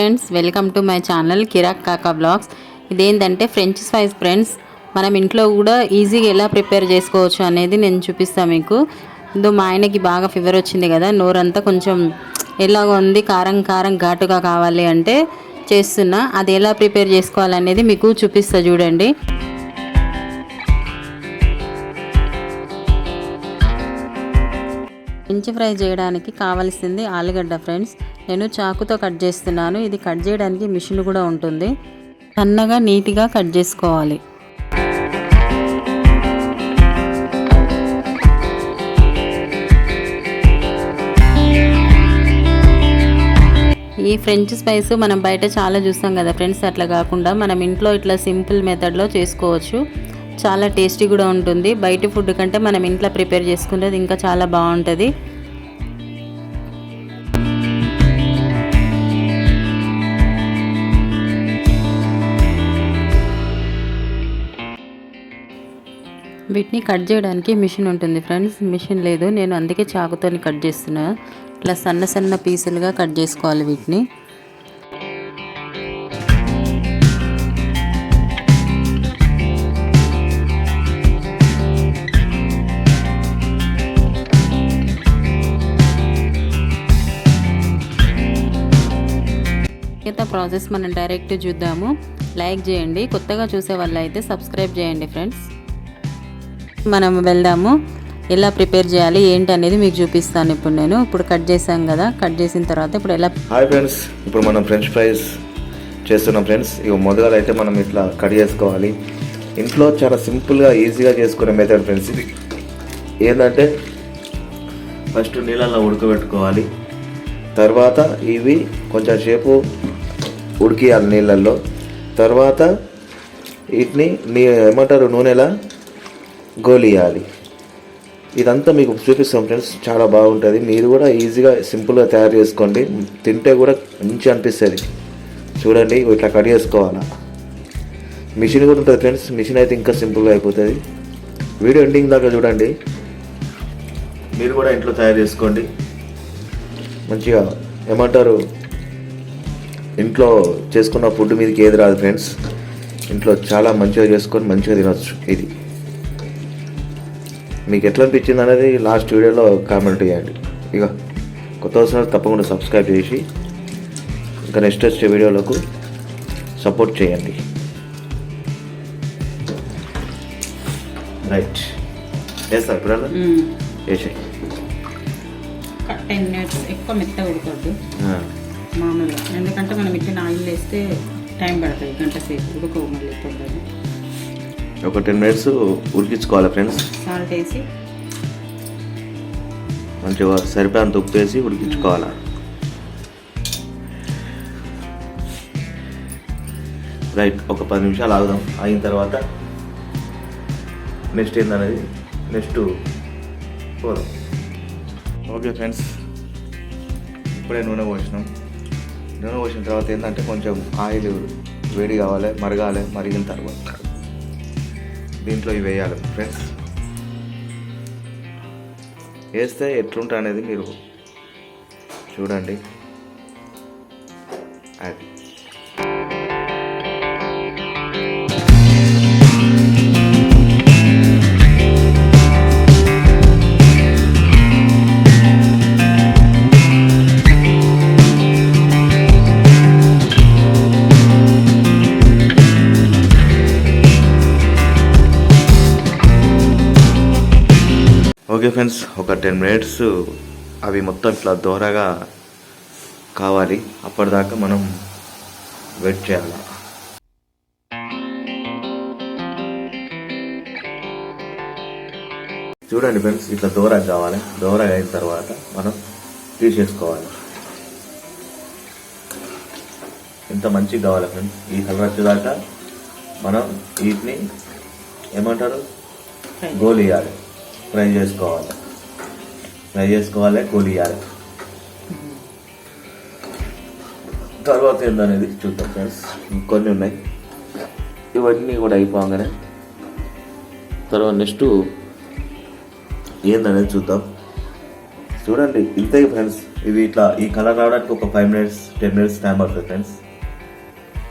Friends, welcome to my channel Kirak Kaka blogs. ఇదేంటంటే French fries friends. మనం ఇంట్లో కూడా ఈజీగా ఎలా ప్రిపేర్ చేసుకోవచ్చు అనేది నేను చూపిస్తాను మీకు. మా ఆయనకి బాగా ఫీవర్ వచ్చింది కదా, నోరంతా కొంచెం ఎలాగో ఉంది, కారం కారం ఘాటుగా కావాలి అంటే చేస్తున్నా. అది ఎలా ప్రిపేర్ చేసుకోవాలనేది మీకు చూపిస్తా చూడండి. ఫ్రెంచ్ ఫ్రై చేయడానికి కావాల్సింది ఆలుగడ్డ ఫ్రెండ్స్. నేను చాకుతో కట్ చేస్తున్నాను. ఇది కట్ చేయడానికి మిషన్ కూడా ఉంటుంది. సన్నగా నీట్గా కట్ చేసుకోవాలి. ఈ ఫ్రెంచ్ స్పైస్ మనం బయట చాలా చూస్తాం కదా ఫ్రెండ్స్, అట్లా కాకుండా మనం ఇంట్లో ఇట్లా సింపుల్ మెథడ్లో చేసుకోవచ్చు. చాలా టేస్టీ కూడా ఉంటుంది. బయట ఫుడ్ కంటే మనం ఇంట్లో ప్రిపేర్ చేసుకునేది ఇంకా చాలా బాగుంటుంది. వీటిని కట్ చేయడానికి మిషన్ ఉంటుంది ఫ్రెండ్స్. మిషన్ లేదు, నేను అందుకే చాకుతో కట్ చేస్తున్నా. ఇట్లా సన్న సన్న పీసులుగా కట్ చేసుకోవాలి వీటిని. మిగతా ప్రాసెస్ మనం డైరెక్ట్ చూద్దాము. లైక్ చేయండి, కొత్తగా చూసే వాళ్ళు అయితే సబ్స్క్రైబ్ చేయండి ఫ్రెండ్స్. మనం వెళ్దాము. ఎలా ప్రిపేర్ చేయాలి ఏంటి అనేది మీకు చూపిస్తాను. ఇప్పుడు కట్ చేసాం కదా, కట్ చేసిన తర్వాత ఇప్పుడు ఎలా. హాయ్ ఫ్రెండ్స్, ఇప్పుడు మనం ఫ్రెంచ్ ఫ్రైస్ చేస్తున్నాం ఫ్రెండ్స్. ఇక మొదలు అయితే మనం ఇట్లా కట్ చేసుకోవాలి. ఇంట్లో చాలా సింపుల్గా ఈజీగా చేసుకునే మెథడ్ ఫ్రెండ్స్ ఇది. ఏంటంటే ఫస్ట్ నీళ్ళల్లో ఉడకబెట్టుకోవాలి. తర్వాత ఇవి కొంచెం సేపు ఉడికియాలి నీళ్ళల్లో. తర్వాత వీటిని నూనెలా గోలియాలి. ఇదంతా మీకు చూపిస్తాం ఫ్రెండ్స్, చాలా బాగుంటుంది. మీరు కూడా ఈజీగా సింపుల్గా తయారు చేసుకోండి. తింటే కూడా మంచి అనిపిస్తుంది. చూడండి, ఇట్లా కట్ చేసుకోవాలా. మిషన్ కూడా ఉంటుంది ఫ్రెండ్స్. మిషన్ అయితే ఇంకా సింపుల్గా అయిపోతుంది. వీడియో ఎండింగ్ దాకా చూడండి. మీరు కూడా ఇంట్లో తయారు చేసుకోండి. మంచిగా ఇంట్లో చేసుకున్న ఫుడ్ మీదకి ఏది రాదు ఫ్రెండ్స్. ఇంట్లో చాలా మంచిగా చేసుకొని మంచిగా తినచ్చు. ఇది మీకు ఎట్లా అనిపించింది అనేది లాస్ట్ వీడియోలో కామెంట్ చేయండి. ఇక కొత్త వస్తున్న తప్పకుండా సబ్స్క్రైబ్ చేసి ఇంకా నెక్స్ట్ వచ్చే వీడియోలకు సపోర్ట్ చేయండి. రైట్, వేస్తా ఇప్పుడు వేసాయి. 10 minutes ఎక్కువ మెత్తగా ఉడకద్దు మామూలుగా, ఎందుకంటే మనం ఇట్లా ఆయిల్ వేస్తే టైం పడుతుంది, గంట సేపు ఉడకవు. మళ్ళీ తొందరగా ఒక 10 minutes ఉడికించుకోవాలి ఫ్రెండ్స్. సాల్ట్ వేసి మంచిగా సరిపోయేంత ఉప్పు వేసి ఉడికించుకోవాలి. రైట్, ఒక 10 నిమిషాలు ఆగుదాం. అయిన తర్వాత నెక్స్ట్ ఏందనేది నెక్స్ట్ పోదాం. ఓకే ఫ్రెండ్స్, ఇప్పుడే నూనె పోసినాం. నూనె పోసిన తర్వాత ఏంటంటే కొంచెం ఆయిల్ వేడి కావాలి, మరగాలి. మరిగిన తర్వాత దీంట్లో ఇవి వేయాలి ఫ్రెండ్స్. వేస్తే ఎట్లుంటుంది అనేది మీరు చూడండి. అది ఓకే ఫ్రెండ్స్, ఒక 10 minutes అవి మొత్తం ఇట్లా దోరగా కావాలి. అప్పటిదాకా మనం వెయిట్ చేయాలి. చూడండి ఫ్రెండ్స్, ఇట్లా దోరగా కావాలి. దోరగా అయిన తర్వాత మనం తీసేసుకోవాలి. ఇంత మంచిగా కావాలి ఫ్రెండ్స్. ఈ కలర్ వచ్చేదాకా మనం వీటిని గోలియాలి, ఫ్రై చేసుకోవాలి, గోలియాలి. తర్వాత ఏందనేది చూద్దాం ఫ్రెండ్స్. ఇంకొన్ని ఉన్నాయి, ఇవన్నీ కూడా అయిపోగానే తర్వాత నెక్స్ట్ ఏందనేది చూద్దాం. చూడండి ఇంతే ఫ్రెండ్స్. ఇవి ఇట్లా ఈ కలర్ రావడానికి ఒక 5 minutes 10 minutes టైం పడుతుంది ఫ్రెండ్స్.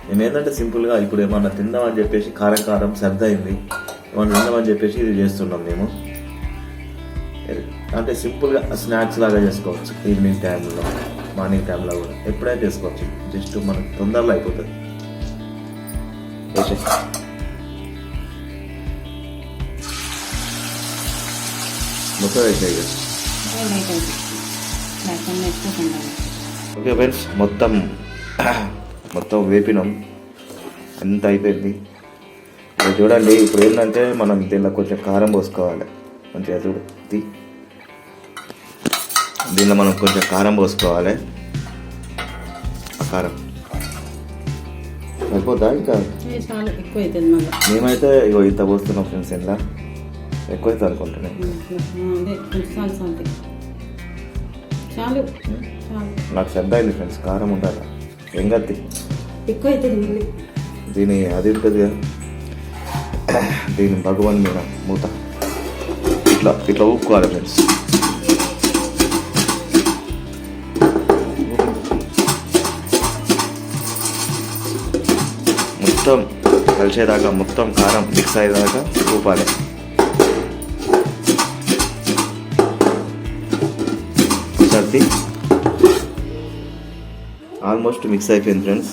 మేము ఏంటంటే సింపుల్గా ఇప్పుడు ఏమన్నా తిందామని చెప్పేసి కారం సర్దయింది, ఏమన్నా తిందామని చెప్పేసి ఇది చేస్తున్నాం మేము. అంటే సింపుల్గా స్నాక్స్ లాగా చేసుకోవచ్చు. ఈవినింగ్ టైంలో, మార్నింగ్ టైంలో కూడా ఎప్పుడైనా చేసుకోవచ్చు. జస్ట్ మనకు తొందరలో అయిపోతుంది. మొత్తం అయిపోయి ఓకే ఫ్రెండ్స్, మొత్తం వేపినాం, అంత అయిపోయింది. ఇప్పుడు చూడండి, ఇప్పుడు ఏంటంటే మనం దీనిలో కొంచెం కారం పోసుకోవాలి. మంచిగా చూడు, దీనిలో మనం కొంచెం కారం పోసుకోవాలి. ఆ కారం సరిపోతా ఇంకా ఎక్కువ అవుతుంది మళ్ళీ. మేమైతే ఇగో ఇంత పోస్తున్నాం ఫ్రెండ్స్. ఇంట్లో ఎక్కువైతే అనుకుంటున్నాయి. చాలు నాకు శ్రద్ధ అయింది ఫ్రెండ్స్, కారం ఉండాలి. ఏం కత్తి ఎక్కువ అవుతుంది. దీని అది ఉంటుంది కదా, దీని భగవాన్ మీద మూత ఇట్లా ఊపుకోవాలి ఫ్రెండ్స్. మొత్తం కలిసేదాకా, మొత్తం కారం మిక్స్ అయ్యేదాకా ఊపాలి. సర్ది ఆల్మోస్ట్ మిక్స్ అయిపోయింది ఫ్రెండ్స్.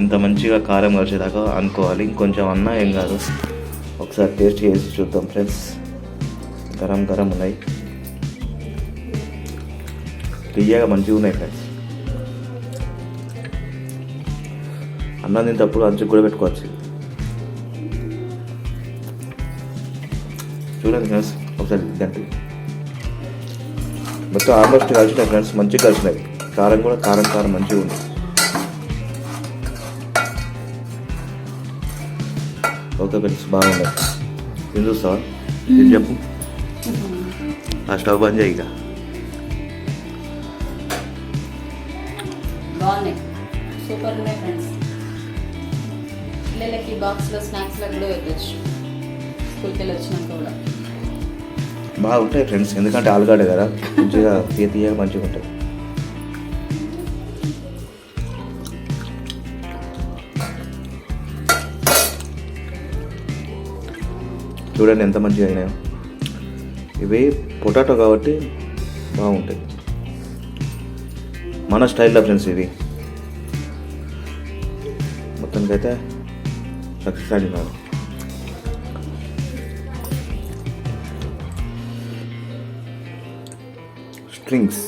ఇంత మంచిగా కారం కలిసేదాకా అనుకోవాలి. ఇంకొంచెం అన్నా ఏం కాదు. ఒకసారి టేస్ట్ చేసి చూద్దాం ఫ్రెండ్స్. గరం ఉన్నాయి, తీయగా మంచిగా ఉన్నాయి ఫ్రెండ్స్. అన్నం తింటప్పుడు అంచుకు కూడా పెట్టుకోవచ్చు. చూడండి ఫ్రెండ్స్, ఒకసారి గంట మొత్తం ఆల్మోస్ట్ కలిసినాయి ఫ్రెండ్స్, మంచిగా కలిసినాయి. కారం కూడా కారం మంచిగా ఉంది. ఓకే ఫ్రెండ్స్, బాగుంది. ఏం చూస్తావా? ఏం చెప్పు. ఆ స్టవ్ బంద్ చేయి. ఇక బాగున్నాయి, సూపర్ ఉన్నాయి ఫ్రెండ్స్. పిల్లలకి బాక్స్లో స్నాక్స్లో కూడా పెట్టచ్చు, స్కూల్కి వెళ్ళి వచ్చినాక కూడా బాగుంటాయి ఫ్రెండ్స్. ఎందుకంటే ఆలుగడ్డ కదా, మంచిగా తీయగా మంచిగా ఉంటాయి. చూడండి ఎంత మంచిగా అయినాయో. ఇవి పొటాటో కాబట్టి బాగుంటాయి. మన స్టైల్లో ఫ్రెండ్స్ ఇవి. మొత్తానికైతే సక్సెస్ అయినాను. స్ట్రింగ్స్